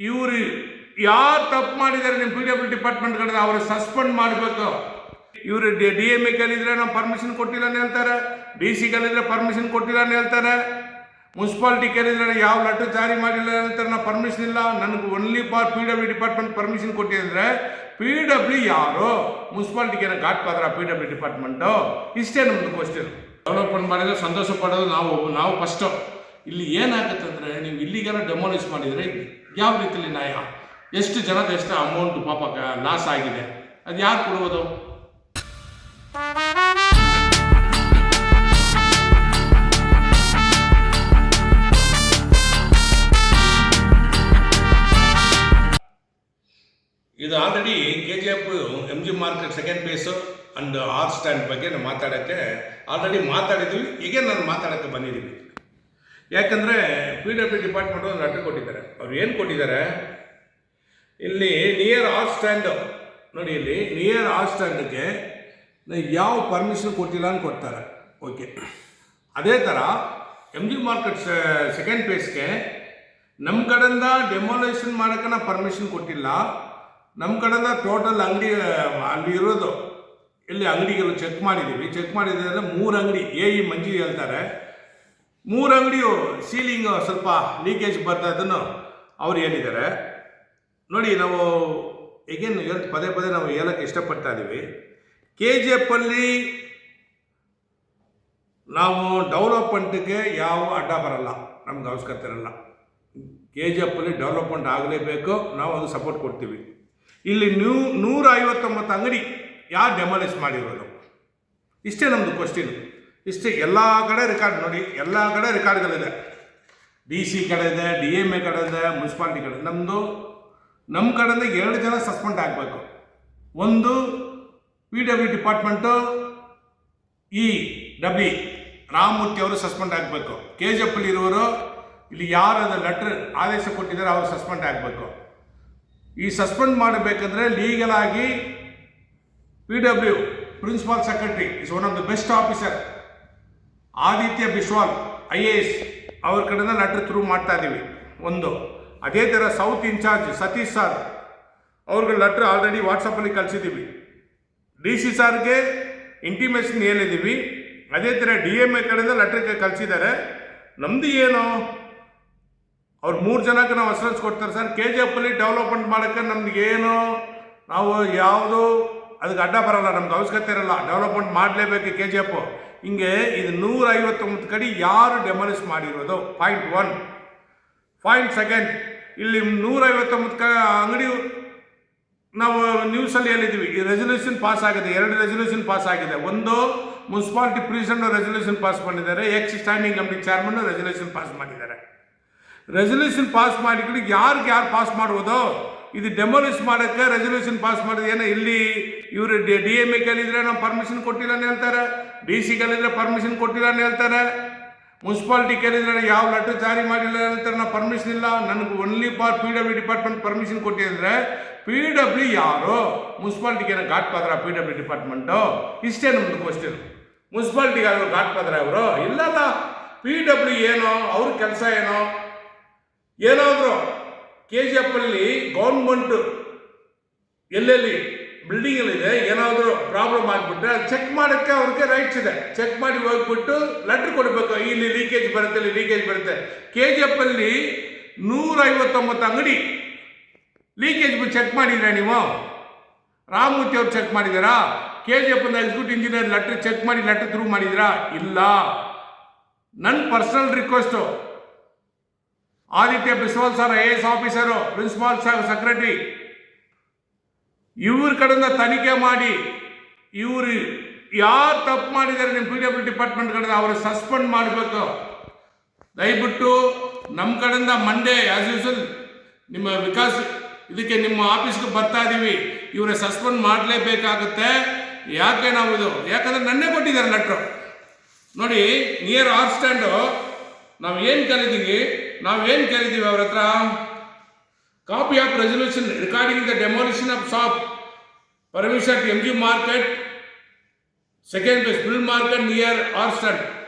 ಇವರು ಯಾರು ತಪ್ಪು ಮಾಡಿದ್ದಾರೆ ನಿಮ್ಮ PWD ಡಿಪಾರ್ಟ್ಮೆಂಟ್ ಕಡೆ ಅವರು ಸಸ್ಪೆಂಡ್ ಮಾಡಬೇಕು. ಇವರು DMA ಕೇಳಿದ್ರೆ ನಾವು ಪರ್ಮಿಷನ್ ಕೊಟ್ಟಿಲ್ಲ ಅಂತ ಹೇಳ್ತಾರೆ, DC ಕೇಳಿದ್ರೆ ಪರ್ಮಿಷನ್ ಕೊಟ್ಟಿಲ್ಲ ಅಂತ ಹೇಳ್ತಾರೆ, ಮುನ್ಸಿಪಾಲಿಟಿ ಕೇಳಿದ್ರೆ ಯಾವ ಲೆಟರ್ ಜಾರಿ ಮಾಡಿಲ್ಲ ಹೇಳ್ತಾರೆ, ನಾವು ಪರ್ಮಿಷನ್ ಇಲ್ಲ. ನನಗೆ only for PWD department permission ಕೊಟ್ಟಿದ್ರೆ PW ಯಾರು ಮುನ್ಸಿಪಾಲಿಟಿಗೆ ಏನೋ ಘಾಟ್ ಪಾದ್ರ PWD ಡಿಪಾರ್ಟ್ಮೆಂಟು? ಇಷ್ಟೇ ನಮ್ಮದು ಕ್ವಶನ್. ಡೆವಲಪ್ಮೆಂಟ್ ಮಾಡಿದ್ರೆ ಸಂತೋಷ ಪಡೋದು ನಾವು ಫಸ್ಟು. ಇಲ್ಲಿ ಏನಾಗುತ್ತೆ ಅಂದರೆ, ನೀವು ಇಲ್ಲಿಗೆಲ್ಲ ಡೆಮಾಲಿಷ್ ಮಾಡಿದರೆ ಯಾವ ರೀತಿಯಲ್ಲಿ ನ್ಯಾಯ? ಎಷ್ಟು ಜನದ ಎಷ್ಟು ಅಮೌಂಟ್ ಪಾಪ ಲಾಸ್ ಆಗಿದೆ, ಅದು ಯಾರು ಕೊಡುವುದು? ಇದು already KGF MG market second phase and R stand ಬಗ್ಗೆ ನಾವು ಮಾತಾಡೋಕ್ಕೆ ಆಲ್ರೆಡಿ ಮಾತಾಡಿದ್ವಿ. ಈಗ ನಾನು ಮಾತಾಡೋಕ್ಕೆ ಬಂದಿದ್ದೀವಿ. ಯಾಕಂದರೆ PWD ಡಿಪಾರ್ಟ್ಮೆಂಟ್ ಒಂದು ಲೆಟರ್ ಕೊಟ್ಟಿದ್ದಾರೆ. ಅವ್ರು ಏನು ಕೊಟ್ಟಿದ್ದಾರೆ, ಇಲ್ಲಿ ನಿಯರ್ ಆರ್ ಸ್ಟ್ಯಾಂಡು ನೋಡಿ, ಇಲ್ಲಿ ನಿಯರ್ ಆರ್ ಸ್ಟ್ಯಾಂಡ್ಗೆ ಯಾವ ಪರ್ಮಿಷನ್ ಕೊಟ್ಟಿಲ್ಲ ಅಂತ ಕೊಡ್ತಾರೆ. ಓಕೆ, ಅದೇ ಥರ MG ಮಾರ್ಕೆಟ್ ಸೆಕೆಂಡ್ ಫೇಸ್ಗೆ ನಮ್ಮ ಕಡೆಯಿಂದ ಡೆಮೊಲೇಷನ್ ಮಾಡೋಕ್ಕೆ ನಾವು ಪರ್ಮಿಷನ್ ಕೊಟ್ಟಿಲ್ಲ. ನಮ್ಮ ಕಡೆಯಿಂದ ಟೋಟಲ್ ಅಂಗಡಿ ಅಲ್ಲಿ ಇರೋದು ಇಲ್ಲಿ ಅಂಗಡಿಗಳು ಚೆಕ್ ಮಾಡಿದ್ದೀವಿ. ಚೆಕ್ ಮಾಡಿದ್ರೆ 3 ಅಂಗಡಿ ಮಂಜಿ ಹೇಳ್ತಾರೆ, 3 ಅಂಗಡಿಯು ಸೀಲಿಂಗ್ ಸ್ವಲ್ಪ ಲೀಕೇಜ್ ಬರ್ತಾ ಇದನ್ನು ಅವ್ರು ಹೇಳಿದ್ದಾರೆ. ನೋಡಿ, ನಾವು ಈಗೇನು ಪದೇ ಪದೇ ನಾವು ಹೇಳೋಕ್ಕೆ ಇಷ್ಟಪಡ್ತಾ ಇದ್ದೀವಿ. KGF ಅಲ್ಲಿ ನಾವು ಡೆವಲಪ್ಮೆಂಟ್ಗೆ ಯಾವ ಅಡ್ಡ ಬರಲ್ಲ, ನಮ್ಗೆ ಅವಶ್ಯಕತೆ ಇರಲ್ಲ. KGF ಅಲ್ಲಿ ಡೆವಲಪ್ಮೆಂಟ್ ಆಗಲೇಬೇಕು, ನಾವು ಅದು ಸಪೋರ್ಟ್ ಕೊಡ್ತೀವಿ. ಇಲ್ಲಿ 159 ಅಂಗಡಿ ಯಾರು ಡೆಮಾಲಿಷ್ ಮಾಡಿರೋದು? ಇಷ್ಟೇ ನಮ್ಮದು ಕ್ವಶನ್. ಇಷ್ಟೇ. ಎಲ್ಲ ಕಡೆ ರೆಕಾರ್ಡ್ ನೋಡಿ, ಎಲ್ಲ ಕಡೆ ರೆಕಾರ್ಡ್ಗಳಿದೆ. DC ಕಡೆ ಇದೆ, DMA ಕಡೆ ಇದೆ, ಮುನ್ಸಿಪಾಲಿಟಿ ಕಡೆ. ನಮ್ಮ ಕಡೆಯಿಂದ 2 ಜನ ಸಸ್ಪೆಂಡ್ ಆಗಬೇಕು. ಒಂದು PWD ಡಿಪಾರ್ಟ್ಮೆಂಟು W ರಾಮಮೂರ್ತಿ ಅವರು ಸಸ್ಪೆಂಡ್ ಆಗಬೇಕು. KGF ಅಲ್ಲಿ ಇರೋರು ಇಲ್ಲಿ ಯಾರು ಲೆಟರ್ ಆದೇಶ ಕೊಟ್ಟಿದ್ದಾರೆ ಅವರು ಸಸ್ಪೆಂಡ್ ಆಗಬೇಕು. ಈ ಸಸ್ಪೆಂಡ್ ಮಾಡಬೇಕಂದ್ರೆ ಲೀಗಲ್ ಆಗಿ PW principal secretary is one of the best officer Aditya Biswal IAS ಅವ್ರ ಕಡೆಯಿಂದ ಲೆಟರ್ ಥ್ರೂ ಮಾಡ್ತಾ ಇದ್ದೀವಿ. ಒಂದು ಅದೇ ಥರ ಸೌತ್ ಇನ್ಚಾರ್ಜ್ ಸತೀಶ್ ಸರ್ ಅವ್ರಿಗೆ ಲೆಟ್ರ್ ಆಲ್ರೆಡಿ ವಾಟ್ಸಪ್ಪಲ್ಲಿ ಕಳಿಸಿದ್ದೀವಿ. DC ಸಾರ್ಗೆ ಇಂಟಿಮೇಷನ್ ಹೇಳಿದ್ದೀವಿ. ಅದೇ ಥರ DMA ಕಡೆಯಿಂದ ಲೆಟ್ರಿಗೆ ಕಳಿಸಿದ್ದಾರೆ. ನಮ್ಮದು ಏನು, ಅವ್ರು 3 ಜನಕ್ಕೆ ನಾವು ಅಸರೆನ್ಸ್ ಕೊಡ್ತಾರೆ ಸರ್. KGF ಅಲ್ಲಿ ಡೆವಲಪ್ಮೆಂಟ್ ಮಾಡೋಕ್ಕೆ ನಮ್ಗೇನು ನಾವು ಯಾವುದು ಅದಕ್ಕೆ ಅಡ್ಡ ಬರಲ್ಲ, ನಮ್ಗೆ ಅವಶ್ಯಕತೆ ಇರಲ್ಲ. ಡೆವಲಪ್ಮೆಂಟ್ ಮಾಡಲೇಬೇಕು KGF. ಹಿಂಗೆ ಇದು 159 ಕಡೆ ಯಾರು ಡೆಮಾಲಿಷ್ ಮಾಡಿರೋದು? ಪಾಯಿಂಟ್ 1. ಪಾಯಿಂಟ್ 2, ಇಲ್ಲಿ 159 ಅಂಗಡಿ ನಾವು ನ್ಯೂಸಲ್ಲಿ ಹೇಳಿದ್ದೀವಿ. ಈ ರೆಸಲ್ಯೂಷನ್ ಪಾಸ್ ಆಗಿದೆ, 2 ರೆಸಲ್ಯೂಷನ್ ಪಾಸ್ ಆಗಿದೆ. ಒಂದು ಮುನ್ಸಿಪಾಲಿಟಿ ಪ್ರೆಸಿಡೆಂಟ್ ರೆಸಲ್ಯೂಷನ್ ಪಾಸ್ ಮಾಡಿದ್ದಾರೆ, X standing committee chairman resolution pass ಮಾಡಿದ್ದಾರೆ. ರೆಸಲ್ಯೂಷನ್ ಪಾಸ್ ಮಾಡಿಕೊಂಡು ಯಾರು ಪಾಸ್ ಮಾಡುವುದು? ಇದು ಡೆಮಾಲಿಷ್ ಮಾಡೋಕ್ಕೆ ರೆಸಲ್ಯೂಷನ್ ಪಾಸ್ ಮಾಡಿದ್ರೆ ಏನೋ ಇಲ್ಲಿ ಇವರು DMA ಕೇಳಿದ್ರೆ ನಾವು ಪರ್ಮಿಷನ್ ಕೊಟ್ಟಿಲ್ಲ ಅಂತ ಹೇಳ್ತಾರೆ, DC ಕೇಳಿದ್ರೆ ಪರ್ಮಿಷನ್ ಕೊಟ್ಟಿಲ್ಲ ಅಂತ ಹೇಳ್ತಾರೆ, ಮುನ್ಸಿಪಾಲಿಟಿ ಕೇಳಿದ್ರೆ ಯಾವ ಲೆಟರ್ ಜಾರಿ ಮಾಡಿಲ್ಲ ಹೇಳ್ತಾರೆ, ನಾವು ಪರ್ಮಿಷನ್ ಇಲ್ಲ. ನನಗೆ only for PWD department permission ಕೊಟ್ಟಿದ್ರೆ PW ಯಾರು ಮುನ್ಸಿಪಾಲಿಟಿಗೆ ಏನೋ ಘಾಟ್ ಪಾದ್ರ PWD ಡಿಪಾರ್ಟ್ಮೆಂಟು? ಇಷ್ಟೇ ನಮ್ಮದು ಕ್ವಶನ್. ಮುನ್ಸಿಪಾಲಿಟಿಗೆ ಅವರು ಘಾಟ್ ಪಾದ್ರ ಅವರು ಇಲ್ಲಲ್ಲ. PW ಏನೋ ಅವ್ರ ಕೆಲಸ ಏನೋ ಏನಾದರೂ KGF ಅಲ್ಲಿ ಗೌರ್ಮೆಂಟ್ ಎಲ್ಲೆಲ್ಲಿ ಬಿಲ್ಡಿಂಗಲ್ಲಿದೆ ಏನಾದರೂ ಪ್ರಾಬ್ಲಮ್ ಆಗಿಬಿಟ್ರೆ ಅದು ಚೆಕ್ ಮಾಡೋಕ್ಕೆ ಅವ್ರಿಗೆ ರೈಟ್ಸ್ ಇದೆ. ಚೆಕ್ ಮಾಡಿ ಹೋಗ್ಬಿಟ್ಟು ಲೆಟ್ರ್ ಕೊಡಬೇಕು, ಇಲ್ಲಿ ಲೀಕೇಜ್ ಬರುತ್ತೆ, ಇಲ್ಲಿ ಲೀಕೇಜ್ ಬರುತ್ತೆ. KGF ಅಲ್ಲಿ 159 ಅಂಗಡಿ ಲೀಕೇಜ್ ಚೆಕ್ ಮಾಡಿದ್ರೆ ನೀವು? ರಾಮಮೂರ್ತಿ ಅವ್ರು ಚೆಕ್ ಮಾಡಿದ್ದೀರಾ? KGF executive engineer letter check ಮಾಡಿ ಲೆಟ್ರ್ ಥ್ರೂ ಮಾಡಿದ್ದೀರಾ? ಇಲ್ಲ. ನನ್ನ personal request, Aditya Biswal sir IAS officer, principal secretary, ಇವ್ರ ಕಡೆಯಿಂದ ತನಿಖೆ ಮಾಡಿ ಇವರು ಯಾರು ತಪ್ಪು ಮಾಡಿದ್ದಾರೆ ನಿಮ್ಮ PWD ಡಿಪಾರ್ಟ್ಮೆಂಟ್ ಕಡೆಯಿಂದ ಅವರು ಸಸ್ಪೆಂಡ್ ಮಾಡಬೇಕು. ದಯವಿಟ್ಟು ನಮ್ಮ ಕಡೆಯಿಂದ ಮಂಡೇ ಆಸ್ ಯೂಶುವಲ್ ನಿಮ್ಮ ವಿಕಾಸ್ ಇದಕ್ಕೆ ನಿಮ್ಮ ಆಫೀಸ್ಗೆ ಬರ್ತಾ ಇದ್ದೀವಿ. ಇವರ ಸಸ್ಪೆಂಡ್ ಮಾಡಲೇಬೇಕಾಗುತ್ತೆ. ಯಾಕೆ ನಾವು ಇದು ಯಾಕಂದರೆ ನನ್ನೇ ಕೊಟ್ಟಿದ್ದಾರೆ ಲೆಟ್ರು ನೋಡಿ. ನಿಯರ್ ಆರ್ ಸ್ಟ್ಯಾಂಡು ನಾವೇನು ಕರೀತೀವಿ ಅವ್ರ ಹತ್ರ copy of resolution regarding the demolition of shop permission MG market second phase full market near R stand.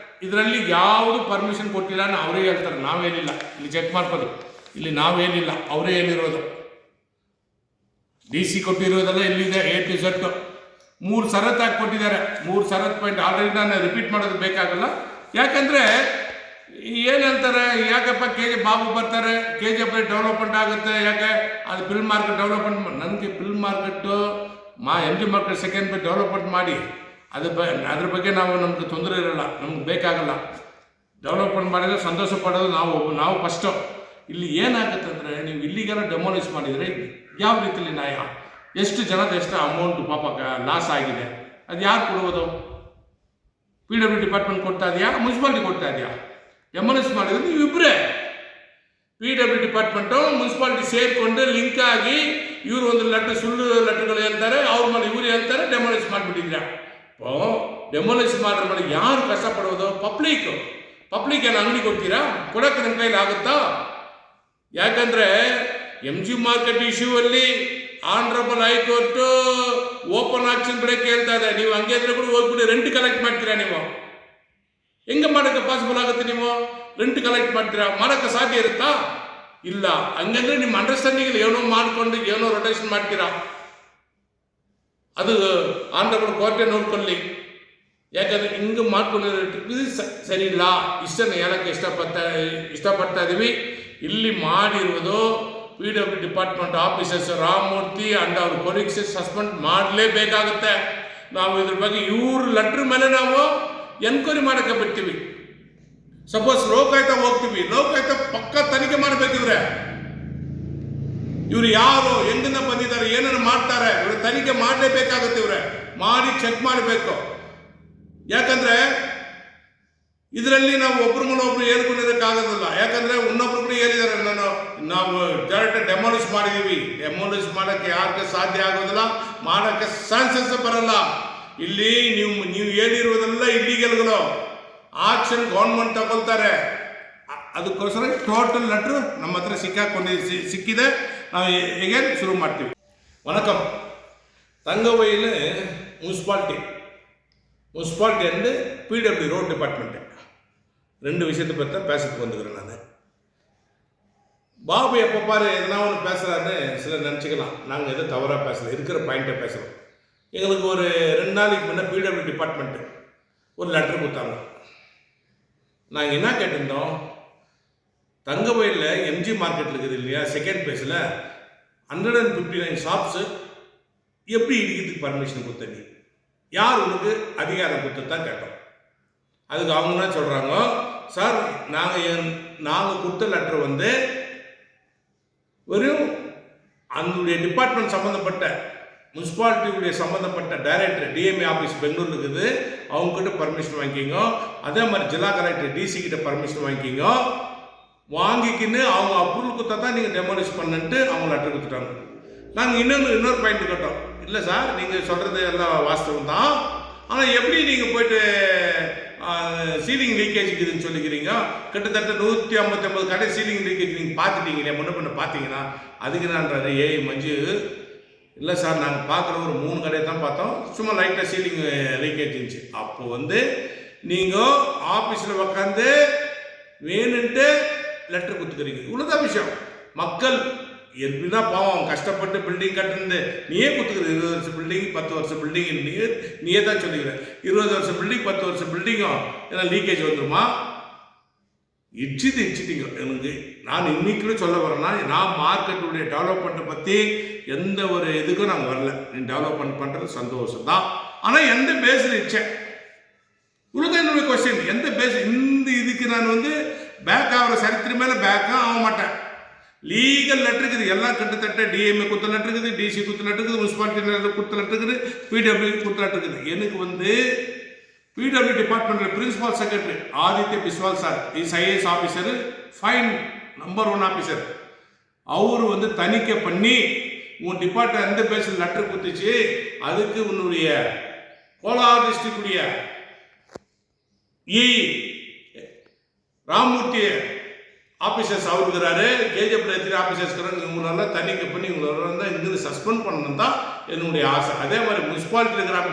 ಇದರಲ್ಲಿ ಯಾವುದು ಪರ್ಮಿಷನ್ ಕೊಟ್ಟಿಲ್ಲ ಅವರೇ ಹೇಳ್ತಾರೆ, ನಾವೇನಿಲ್ಲ. ಇಲ್ಲಿ ಚೆಕ್ ಮಾಡ್ಬೋದು. ಇಲ್ಲಿ ನಾವೇನಿಲ್ಲ, ಅವರೇ ಹೇಳಿರೋದು. DC ಕೊಟ್ಟಿರೋದೆಲ್ಲ ಇಲ್ಲಿದೆ A to Z. 3 ಷರತ್ತು ಹಾಕಿ ಕೊಟ್ಟಿದ್ದಾರೆ. 3 ಷರತ್ತು ಪಾಯಿಂಟ್ ಆಲ್ರೆಡಿ ನಾನು ರಿಪೀಟ್ ಮಾಡೋದು ಬೇಕಾಗಲ್ಲ. ಯಾಕಂದರೆ ಏನು ಹೇಳ್ತಾರೆ, ಯಾಕಪ್ಪ ಬಾಬು ಬರ್ತಾರೆ, KGF ಡೆವಲಪ್ಮೆಂಟ್ ಆಗುತ್ತೆ, ಯಾಕೆ ಅದು ಫಿಲ್ಮ್ ಮಾರ್ಕೆಟ್ ಡೆವಲಪ್ಮೆಂಟ್. ನನಗೆ film market MG market second development ಮಾಡಿ ಅದ್ರ ಬಗ್ಗೆ ನಮ್ಗೆ ತೊಂದರೆ ಇರೋಲ್ಲ, ನಮ್ಗೆ ಬೇಕಾಗಲ್ಲ. ಡೆವಲಪ್ಮೆಂಟ್ ಮಾಡಿದರೆ ಸಂತೋಷ ಪಡೋದು ನಾವು ಫಸ್ಟು. ಇಲ್ಲಿ ಏನಾಗುತ್ತೆ ಅಂದರೆ, ನೀವು ಇಲ್ಲಿಗೆಲ್ಲ ಡೆಮಾಲಿಷ್ ಮಾಡಿದರೆ ಯಾವ ರೀತಿಯಲ್ಲಿ ನ್ಯಾಯ? ಎಷ್ಟು ಜನದ ಎಷ್ಟು ಅಮೌಂಟ್ ಪಾಪ ಲಾಸ್ ಆಗಿದೆ, ಅದು ಯಾರು ಕೊಡುವುದು? PW ಡಿಪಾರ್ಟ್ಮೆಂಟ್ ಕೊಡ್ತಾ ಇದೆಯಾ, ಮುನ್ಸಿಪಾಲಿಟಿ ಕೊಡ್ತಾ ಇದೆಯಾ? ಡೆಮಾಲಿಷ್ ಮಾಡಿದ್ರೆ ನೀವಿಬ್ಬರೇ, PW ಡಿಪಾರ್ಟ್ಮೆಂಟು ಮುನ್ಸಿಪಾಲಿಟಿ ಸೇರಿಕೊಂಡು ಲಿಂಕ್ ಆಗಿ ಇವರು ಒಂದು ಸುಳ್ಳು ಲೆಟರ್ಗಳು ಹೇಳ್ತಾರೆ, ಅವ್ರ ಮೇಲೆ ಇವರು ಹೇಳ್ತಾರೆ, ಡೆಮಾಲಿಷ್ ಮಾಡಿಬಿಟ್ಟಿದ್ರ. ಡೆಮಾಲಿಷ್ ಮಾಡ್ರೆ ಮಾಡಿ ಯಾರು ಕಷ್ಟಪಡೋದು? ಪಬ್ಲಿಕ್ ಏನು ಅಂಗಡಿ ಕೊಡ್ತೀರಾ? ಕೊಡೋಕ್ಕೆ ನಿಮ್ಮ ಕೈಲಿ ಆಗುತ್ತಾ? ಯಾಕಂದರೆ MG ಮಾರ್ಕೆಟ್ ಇಶ್ಯೂ ಅಲ್ಲಿ ಆನರಬಲ್ ಹೈಕೋರ್ಟು ಓಪನ್ ಆಕ್ಷನ್ ಬಿಡಕ್ಕೆ ಹೇಳ್ತಾ ಇದೆ. ನೀವು ಹಂಗೆ ಇದ್ರೆ ಕೂಡ ಹೋಗ್ಬಿಟ್ಟು ರೆಂಟ್ ಕಲೆಕ್ಟ್ ಮಾಡ್ತೀರಾ? ನೀವು ಹೆಂಗೆ ಮಾಡೋಕ್ಕೆ ಪಾಸಿಬಲ್ ಆಗುತ್ತೆ? ನೀವು ರೆಂಟ್ ಕಲೆಕ್ಟ್ ಮಾಡ್ತೀರಾ? ಮಾಡೋಕ್ಕೆ ಸಾಧ್ಯ ಇರುತ್ತಾ? ಇಲ್ಲ. ಹಂಗಂದ್ರೆ ನಿಮ್ಮ ಅಂಡರ್ಸ್ಟ್ಯಾಂಡಿಂಗ್ ಏನೋ ಮಾಡಿಕೊಂಡು ಏನೋ ರೊಟೇಷನ್ ಮಾಡ್ತೀರಾ. ಅದು ಆನರಬಲ್ ಕೋರ್ಟೇ ನೋಡ್ಕೊಳ್ಳಿ. ಯಾಕಂದರೆ ಹಿಂಗೆ ಮಾಡ್ಕೊಂಡಿರೋ ಸರಿ ಇಲ್ಲ. ಇಷ್ಟನ್ನು ಹೇಳಕ್ಕೆ ಇಷ್ಟಪಡ್ತಾ ಇದ್ದೀವಿ. ಇಲ್ಲಿ ಮಾಡಿರುವುದು PW department officers Ramamurthy and ಅವ್ರ ಕೊಲೀಗ್ಸ್ ಸಸ್ಪೆಂಡ್ ಮಾಡಲೇಬೇಕಾಗುತ್ತೆ. ನಾವು ಇದ್ರ ಬಗ್ಗೆ ಇವ್ರ ಲೆಟ್ರ್ ಮೇಲೆ ನಾವು ಎನ್ಕ್ವೈರಿ ಮಾಡೋಕ್ಕೆ ಬಿಡ್ತೀವಿ. ಸಪೋಸ್ ಲೋಕಾಯುಕ್ತ ಹೋಗ್ತೀವಿ, ಲೋಕಾಯುಕ್ತ ಪಕ್ಕ ತನಿಖೆ ಮಾಡಬೇಕಿದ್ರೆ ಇವ್ರು ಯಾರು, ಹೆಂಗಿಂದ ಬಂದಿದ್ದಾರೆ, ಏನನ್ನು ಮಾಡ್ತಾರೆ, ಇವ್ರು ತನಿಖೆ ಮಾಡಲೇಬೇಕಾಗುತ್ತೆ. ಇವ್ರೆ ಮಾಡಿ ಚೆಕ್ ಮಾಡಬೇಕು. ಯಾಕಂದರೆ ಇದರಲ್ಲಿ ನಾವು ಒಬ್ರ ಮೇಲೆ ಒಬ್ರು ಹೇಳ್ಕೊಂಡಿರೋಕ್ಕಾಗೋದಿಲ್ಲ. ಯಾಕಂದರೆ ಇನ್ನೊಬ್ರು ಕೂಡ ಹೇಳಿದ್ದಾರೆ, ನಾವು ಡೈರೆಕ್ಟ್ ಡೆಮಾಲಿಷ್ ಮಾಡಿದ್ದೀವಿ. ಡೆಮಾಲಿಷ್ ಮಾಡೋಕ್ಕೆ ಯಾರಿಗೆ ಸಾಧ್ಯ ಆಗೋದಿಲ್ಲ, ಮಾಡೋಕ್ಕೆ ಚಾನ್ಸಸ್ ಬರಲ್ಲ. ಇಲ್ಲಿ ನೀವು ಹೇಳಿರುವುದೆಲ್ಲ ಇಲ್ಲಿಗೆಲ್ಗಳು ಆಕ್ಷನ್ ಗೌರ್ಮೆಂಟ್ ತಗೊಳ್ತಾರೆ. ಅದಕ್ಕೋಸ್ಕರ ಟೋಟಲ್ ಲೆಟ್ರು ನಮ್ಮ ಹತ್ರ ಸಿಕ್ಕಿದೆ. ನಾವು ಹೇಗೆ ಶುರು ಮಾಡ್ತೀವಿ. வணக்கம். Thangavayal municipality and PW road department 2 விஷயத்தை பற்றி தான் பேசுறதுக்கு வந்துக்கிறேன் நான். பாபு எப்போ பாரு எதனா ஒன்று பேசுகிறாருன்னு சிலர் நினச்சிக்கலாம். நாங்கள் எதுவும் தவறாக பேசலை, இருக்கிற பாயிண்ட்டை பேசுகிறோம். எங்களுக்கு ஒரு 2 நாளைக்கு முன்னே PW டிபார்ட்மெண்ட்டு ஒரு லெட்டர் கொடுத்தாங்க. நாங்கள் என்ன கேட்டிருந்தோம், தங்கவயலில் MG மார்க்கெட்டில் இருக்குது இல்லையா, செகண்ட் பேஸில் 159 ஷாப்ஸு எப்படி இடிக்கிறதுக்கு பர்மிஷன் கொடுத்த நீ, யார் உனக்கு அதிகாரம் கொடுத்து தான் கேட்டோம். அதுக்கு அவங்க என்ன சொல்கிறாங்க, சார் நாங்கள் கொடுத்த லெட்டர் வந்து வெறும் அதனுடைய டிபார்ட்மெண்ட் சம்மந்தப்பட்ட முனிசிபாலிட்டியுடைய சம்மந்தப்பட்ட டைரக்டர் DMA ஆஃபீஸ் பெங்களூர் இருக்குது, அவங்ககிட்ட பர்மிஷன் வாங்கிக்கிங்க. அதே மாதிரி ஜில்லா கலெக்டர் DC கிட்ட பர்மிஷன் வாங்கிக்கிங்க. வாங்கிக்கின்னு அவங்க அப்ரூவல் கொடுத்தா தான் நீங்கள் டெமாலிஷ் பண்ணிட்டு அவங்க லெட்டர் கொடுத்துட்டாங்க. நாங்கள் இன்னொரு பாயிண்ட் கேட்டோம், இல்லை சார் நீங்கள் சொல்கிறது எல்லாம் வாஸ்தவம் தான், ஆனால் எப்படி நீங்கள் போய்ட்டு சீலிங் லீக்கேஜ் இருக்குதுன்னு சொல்லிக்கிறீங்க? கிட்டத்தட்ட 159 கடை சீலிங் லீக்கேஜ் நீங்கள் பார்த்துட்டீங்களே, முன்ன பார்த்தீங்கன்னா. அதுக்கு நான்றாரு மஞ்சு, இல்லை சார் நாங்கள் பார்க்குற ஒரு 3 கடையை தான் பார்த்தோம், சும்மா லைட்டாக சீலிங் லீக்கேஜ் இருந்துச்சு. அப்போ வந்து நீங்கள் ஆஃபீஸில் உட்காந்து வேணுன்ட்டு லெட்டர் கொடுத்துக்கிறீங்க. இவ்வளோதான் விஷயம். மக்கள் எப்படின்னா பாவம் கஷ்டப்பட்டு பில்டிங் கட்டுறது நீயே கொடுத்துக்கிற. 20 வருஷம் பில்டிங் 10 வருஷம் பில்டிங் நீயே தான் சொல்லிக்கிற. 20 வருஷம் பில்டிங் 10 வருஷம் பில்டிங்கும் ஏன்னா லீக்கேஜ் வந்துருமா? இடிச்சிட்டீங்க. எனக்கு நான் இன்னைக்குள்ள சொல்ல வரேன்னா, நான் மார்க்கெட்டுடைய டெவலப்மெண்ட்டை பற்றி எந்த ஒரு இதுக்கும் நாங்கள் வரல. நீ டெவலப்மெண்ட் பண்ணுறது சந்தோஷம் தான், ஆனால் எந்த பேஸில் இச்சேன் இவ்வளோதான் என்னுடைய கொஸ்டின். எந்த பேஸ் இந்த இதுக்கு நான் வந்து பேக் ஆகிற சரித்திரம் மேலே பேக்காக ஆக மாட்டேன். லீகல் லெட்டர் இருக்குது எல்லாம், கிட்டத்தட்ட DMA கொடுத்த லெட்டர் இருக்குது, DC கொடுத்த லெட்டர் இருக்குது, முனிசிபாலிட்டி கொடுத்த லெட்டர் இருக்குது, PW கொடுத்த லெட்டர் இருக்குது. எனக்கு வந்து PW டிபார்ட்மெண்ட்டில் principal secretary Aditya Biswal sir, is IAS officer, fine number 1 officer. அவர் வந்து தணிக்கை பண்ணி உன் டிபார்ட்மெண்ட் எந்த பேஸில் லெட்டர் கொடுத்துச்சு, அதுக்கு உன்னுடைய கோலார் டிஸ்ட்ரிக்டுடைய ராமமூர்த்தி ஆஃபீஸர்ஸ் அவருக்குறாரு, KGF எத்தனை ஆஃபீஸர்ஸ் இருக்கிறாங்க, இவங்களெல்லாம் தணிக்கை பண்ணி இவங்களெல்லாம் தான் இங்கிருந்து சஸ்பெண்ட் பண்ணணும் தான் என்னுடைய ஆசை. அதே மாதிரி முனிசிபாலிட்டி இருக்கிறாங்க,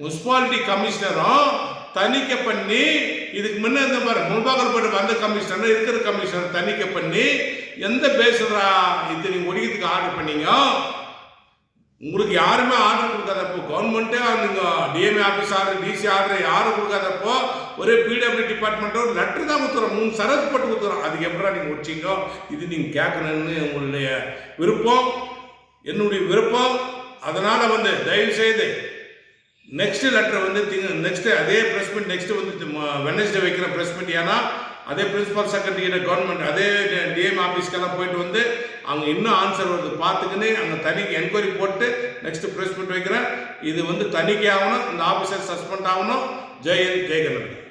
முனிசிபாலிட்டி கமிஷனரும் தணிக்கை பண்ணி இதுக்கு முன்ன இந்த மாதிரி முன்பாகப்பட்டு வந்த கமிஷனர் இருக்கிற கமிஷனர் தணிக்கை பண்ணி எந்த பேசுறா இது நீங்க ஒழிக்கிறதுக்கு ஆர்டர் பண்ணீங்க. உங்களுக்கு யாருமே ஆர்டர் கொடுக்காதப்போ கவர்மெண்ட்டே நீங்க DMA office order DC order யாரும் கொடுக்காதப்போ ஒரே பிடபிள்யூ டிபார்ட்மெண்ட்டோ ஒரு லெட்டர் தான் கொடுத்துறோம், 3 சரத்து போட்டு கொடுத்துறோம். அதுக்கு எப்படா நீங்கள் ஒடிச்சிங்க? இது நீங்கள் கேட்கணும்னு உங்களுடைய விருப்பம், என்னுடைய விருப்பம். அதனால் தயவு செய்து நெக்ஸ்ட் லெட்டர் நெக்ஸ்ட் அதே ப்ரெஸ் மீட் நெக்ஸ்ட் வெனஸ்டே வைக்கிற ப்ரெஸ் மீட். ஏன்னா அதே பிரின்சிபல் செக்ரட்டரி கவர்மெண்ட் அதே டிஎம் ஆஃபீஸ்க்கெல்லாம் போயிட்டு அவங்க இன்னும் ஆன்சர் வருது பார்த்துக்கின்னு அங்கே தனிக்கு என்கொயரி போட்டு நெக்ஸ்ட் ப்ரெஸ் மீட் வைக்கிறேன். இது தணிக்கை ஆகணும், இந்த ஆஃபீஸர் சஸ்பெண்ட் ஆகணும். ஜெய் ஹிந்த், ஜெய் கர்நாடகா.